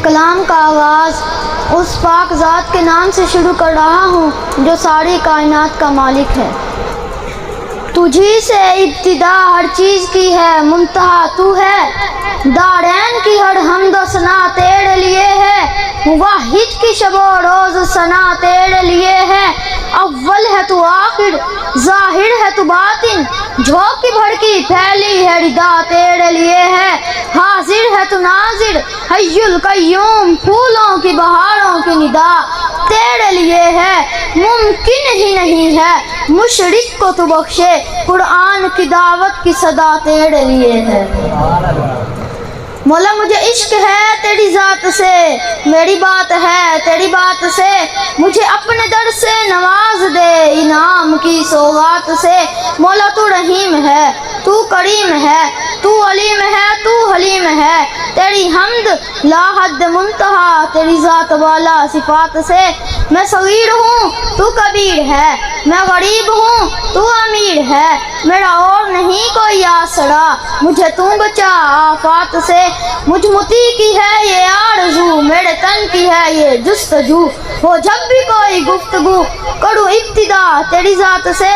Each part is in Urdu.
کلام کا آغاز اس پاک ذات کے نام سے شروع کر رہا ہوں جو ساری کائنات کا مالک ہے۔ تجھی سے ابتدا ہر چیز کی ہے، منتہا تو ہے، دارین کی ہر حمد و ثنا تیرے لیے ہے، واحد کی شب و روز ثنا تیرے لیے ہے، اول ہے تو آخر، ظاہر ہے تو باطن، جھونکی بھڑکی پھیلی ہے ردا تیرے لیے ہے، حاضر ہے تو ناظر، حی القیوم، پھولوں کی بہاروں کی ندا تیرے لیے ہے، ممکن ہی نہیں ہے مشرک کو تو بخشے، قرآن کی دعوت کی صدا تیرے لیے ہے۔ مولا مجھے عشق ہے تیری ذات سے، میری بات ہے تیری بات سے، مجھے اپنے در سے نواز دے انعام کی سوغات سے، مولا تو رحیم ہے، تو کریم ہے، تو علیم ہے، تو حلیم ہے، تیری حمد لا حد منتہا تیری ذات والا صفات سے، میں صغیر ہوں تو کبیر ہے، میں غریب ہوں تو امیر ہے، میرا اور نہیں کوئی آسرا، مجھے تو بچا آفات سے، مجھ متی کی ہے یہ آرزو، میرے تن کی ہے یہ جستجو، ہو جب بھی کوئی گفتگو کروں ابتدا تیری ذات سے،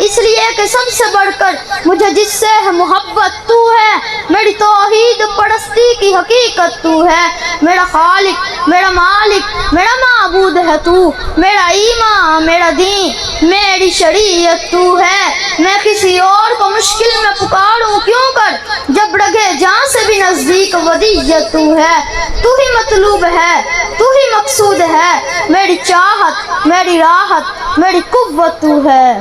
اس لیے کہ سب سے بڑھ کر مجھے جس سے ہے محبت تو ہے، میری توحید پرستی کی حقیقت تو ہے، میرا خالق میرا مالک میرا معبود ہے تو، میرا ایمان میرا دین میری شریعت تو ہے، میں کسی اور کو مشکل میں پکاروں کیوں کر، جب رگے جان سے بھی نزدیک ودیت تو ہے، تو ہی مطلوب ہے تو ہی مقصود ہے، میری چاہت میری راحت میری قوت تو ہے۔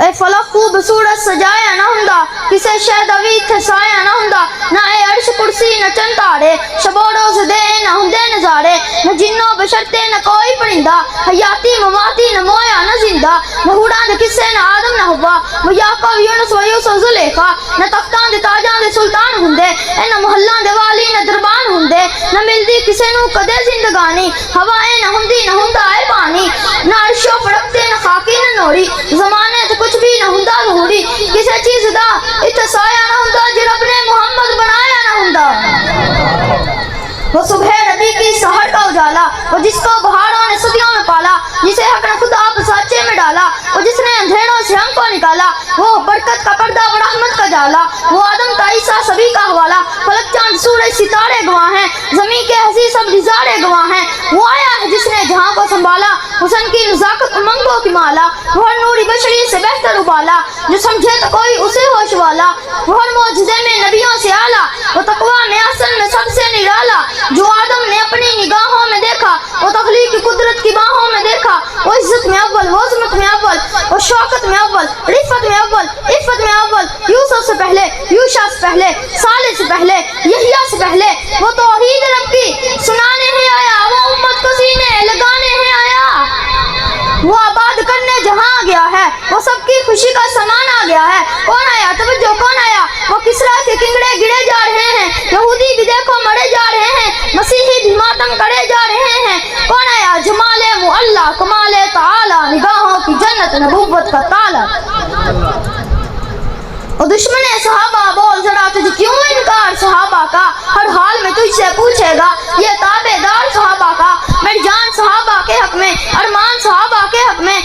اے فلک خوبصورت سجایا نہ ہوندا، کسے شہ دوی تھے سایہ نہ ہوندا، نہ اے عرش کرسی نہ چند تارے، شب و روز دے نہ ہوندے نظارے، نہ جنوں بشرتے نہ کوئی پرندہ، حیاتی مماتی نہ مویا نہ زندہ، نہ ہوڑاں دے قصے نہ آدم نہ ہوا، وہ یعقوب یونس و یوسف زلیخا، نہ تختاں دے تاجاں دے سلطان ہوندے، اے نہ محلاں دے والی نہ دربان ہوندے، نہ ملدی کسے نو کدے زندگانی، ہوائیں نہ ہوندی نہ ہوندا اے پانی، نہ عرشو پڑکتے نہ خاکی نہ نوری، زمانے تے کچھ بھی نہ ہوندا ظہوری، کسے چیز دا اتھے سایہ نہ ہوندا جے رب نے محمد بنایا نہ ہوندا۔ وہ صبح نبی کی سحر کا اجالا، وہ جس کو بہاروں نے صدیوں میں پالا، جسے حق نے خدا آپ سانچے میں ڈالا، وہ جس نے اندھیروں سے ہم کو نکالا، وہ برکت کا پردہ وہ رحمت کا جالا، وہ آدم تا عیسیٰ سبھی کا حوالہ، فلک چاند سورج ستارے گواہ ہیں، زمین کے حزی سب نظارے گواہ ہیں، وہ آیا ہے جس نے جہاں کو سنبھالا، حسن کی نزاکت امنگوں کی مالا، وہ ہر نوری بشری سے بہتر ابالا، جو سمجھے تو کوئی اسے ہوش والا، وہ ہر معجزے میں نبیوں سے اعلیٰ، وہ تقویٰ میں احسن میں سب سے نرالا، جو آدم نے اپنی نگاہوں میں دیکھا، وہ تخلیق کی قدرت کی باہوں میں دیکھا، وہ عزت میں اول وہ عظمت میں اول، وہ شوکت میں اول رفت میں اول عفت میں اول، یوسف سے پہلے یوشع سے پہلے صالح سے پہلے یحییٰ سے پہلے، وہ توحید رب کی سنانے ہے آیا، وہ امت کو سینے لگانے ہے آیا، وہ آباد کرنے جہاں گیا ہے، وہ سب کی خوشی کا سامان آ گیا ہے، کون آیا توجہ کون آیا، وہ کسریٰ کے کنگڑے گرے جا رہے ہیں، یہودی بھی دیکھو مرے جا رہے ہیں، مسیحی بھی ماتم کرے جا رہے ہیں، کون آیا جمال معلیٰ کمال تعالی، نگاہوں کی جنت نبوت کا تالا۔ اور دشمن صحابہ بول ذرا تجھ کیوں انکار صحابہ کا، ہر حال میں تجھ سے پوچھے گا یہ تابع دار صحابہ کا، میری جان صحابہ کے حق میں ارمان صحابہ کے حق میں،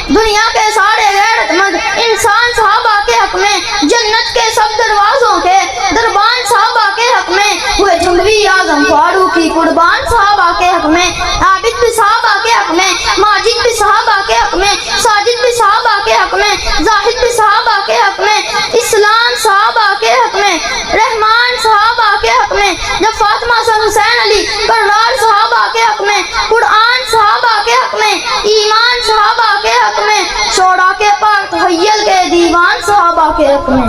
دنیا کے سارے غیرت مند انسان صحابہ کے حق میں، جنت کے سب دروازوں کے دربان صحابہ کے حق میں، ہوئے جھنگوی اعظم فاروقی قربان صحابہ کے حق میں، عابد بھی صحابہ کے حق میں، ماجد بھی صحابہ کے حق میں، ساجد بھی صحابہ کے حق میں، زاہد بھی صحابہ کے حق میں، اسلام صحابہ کے حق میں، رحمان صحابہ کے حق میں، جب فاطمہ سے حسین علی کرار صحابہ کے حق میں، قرآن صحابہ کے حق میں، ایمان صحابہ کے حق میں، شورا کے پاک تحیل کے دیوان صحابہ کے حق میں،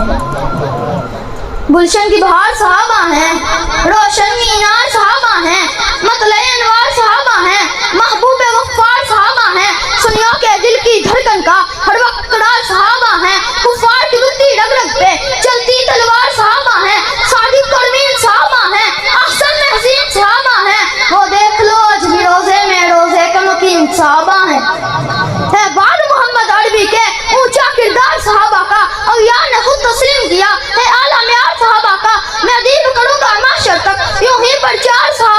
گلشن کی بہار صحابہ ہیں، روشن مینار صحابہ ہیں، مطلع انوار صحابہ ہیں، محبوب غفار صحابہ ہیں، سنیوں کے دل کی دھڑکن کا ہر وقت قرار صحابہ ہیں، کفار کی بلتی رگ رگ پہ چلتی تلوار صحابہ ہیں، صادق قرمین صحابہ ہیں، احسن میں حسین صحابہ ہیں، وہ دیکھ لو آج بھی روزے میں روزے کا مقیم صحابہ ہیں، ہے بعد محمد عربی کے اونچا کردار صحابہ کا، اغیار نے خود تسلیم کیا ہے اعلیٰ معیار صحابہ کا، میں ادیب کروں گا محشر تک یوں ہی پرچار صحابہ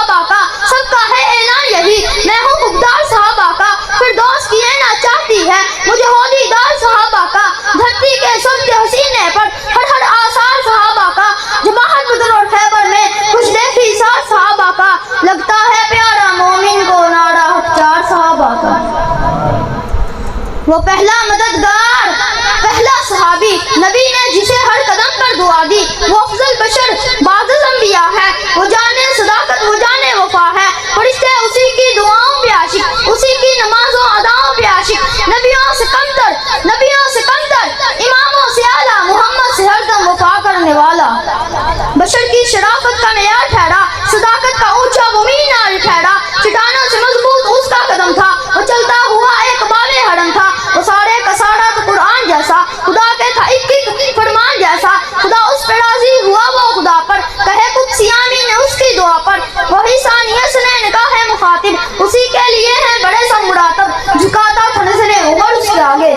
وہ پہلا مددگار، پہلا صحابی، نبی نے جسے ہر قدم پر دعا دی، وہ افضل بشر بعد انبیاء ہے، وہ جانے صداقت، وہ جانے وفا ہے، فرشتے اسی کی دعاؤں پہ عاشق، اسی کی نمازوں اداؤں پہ عاشق، نبیوں سے کمتر، نبیوں سے کمتر، اماموں سے اعلیٰ، محمد سے ہر دم وفا کرنے والا، بشر کی شرافت کا معیار ٹھہرا، صداقت کا اونچا وہ مینار ٹھہرا، چٹانوں سے مضبوط اس کا قدم تھا، وہ چلتا ہوا ایک باب حرم تھا، وہ سارے کا سارا تو قرآن جیسا، خدا کے تھا ایک ایک فرمان جیسا، خدا اس پہ راضی ہوا وہ خدا پر، کہے قدسی آمین اس کی دعا پر، وہی ثانیہ سنے نگاہ ہے مخاطب، اسی کے لیے ہے بڑے سب مراتب، جھکاتا تھا نظریں عمر اس کے آگے،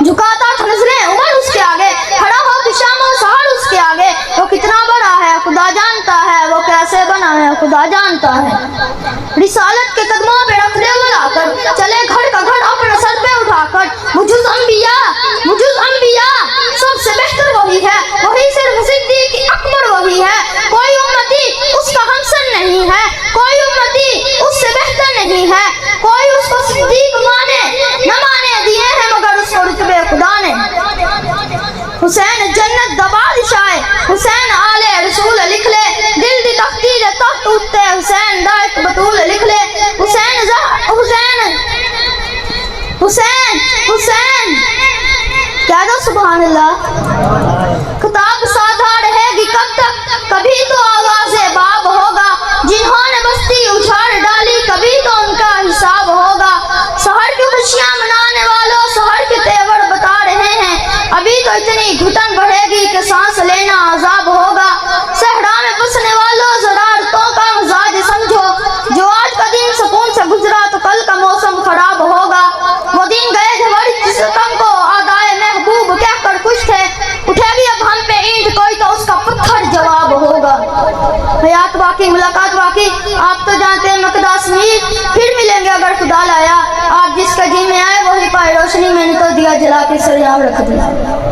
جھکاتا تھا نظریں عمر اس کے آگے، کھڑا ہو کہ شام و سحر اس کے آگے، وہ کتنا بڑا ہے خدا جانتا ہے، وہ کیسے بنا ہے خدا جانتا ہے، رسالت کے قدموں پہ رکھ دے بلا کر، چلے گھر کا گھر اپنا سر پہ اٹھا کر، مجھز انبیاء سب سے بہتر وہی ہے، وہی صرف صدیق اکبر وہی ہے، کوئی امتی اس کا ہمسن نہیں ہے، کوئی امتی اس سے بہتر نہیں ہے، کوئی اس کو صدیق مانے نہ مانے دیے ہیں مگر اس کو رتبے خدا نے، حسین جنت دا بادشاہ، حسین آل رسول لکھ لے، دل دی تختی دے تخت اٹھتے، حسین دا ایک بطول لکھ لے، حسین کہہ دو سبحان اللہ، خطاب سادھا رہے گی کب تک، کبھی تو آواز باب ہوگا، جنہوں نے بستی اجھاڑ ڈالی کبھی تو ان کا حساب ہوگا، سحر کی خوشیاں منانے والوں سحر کے تیور بتا رہے ہیں، ابھی تو اتنی گھٹن بڑھے گی کہ سانس لینا عذاب ہوگا، صحرا میں بسنے والوں ضرارتوں کا مزاج سمجھو، جو آج کا دن سکون سے گزرا تو کل کا موسم خراب ہوگا، وہ دن گئے تھے بڑی ستم کو آدائے محبوب کہہ کر خوش تھے، اٹھے گی اب ہم پہ اینٹ کوئی تو اس کا پتھر جواب ہوگا، حیات باقی ملاقات باقی، آپ تو جانتے ہیں مقداس میر، پھر ملیں گے اگر خدا لایا، آپ جس کا جی میں آئے وہی پائے روشنی، میں نے تو دیا جلا کے سریام رکھ دیا۔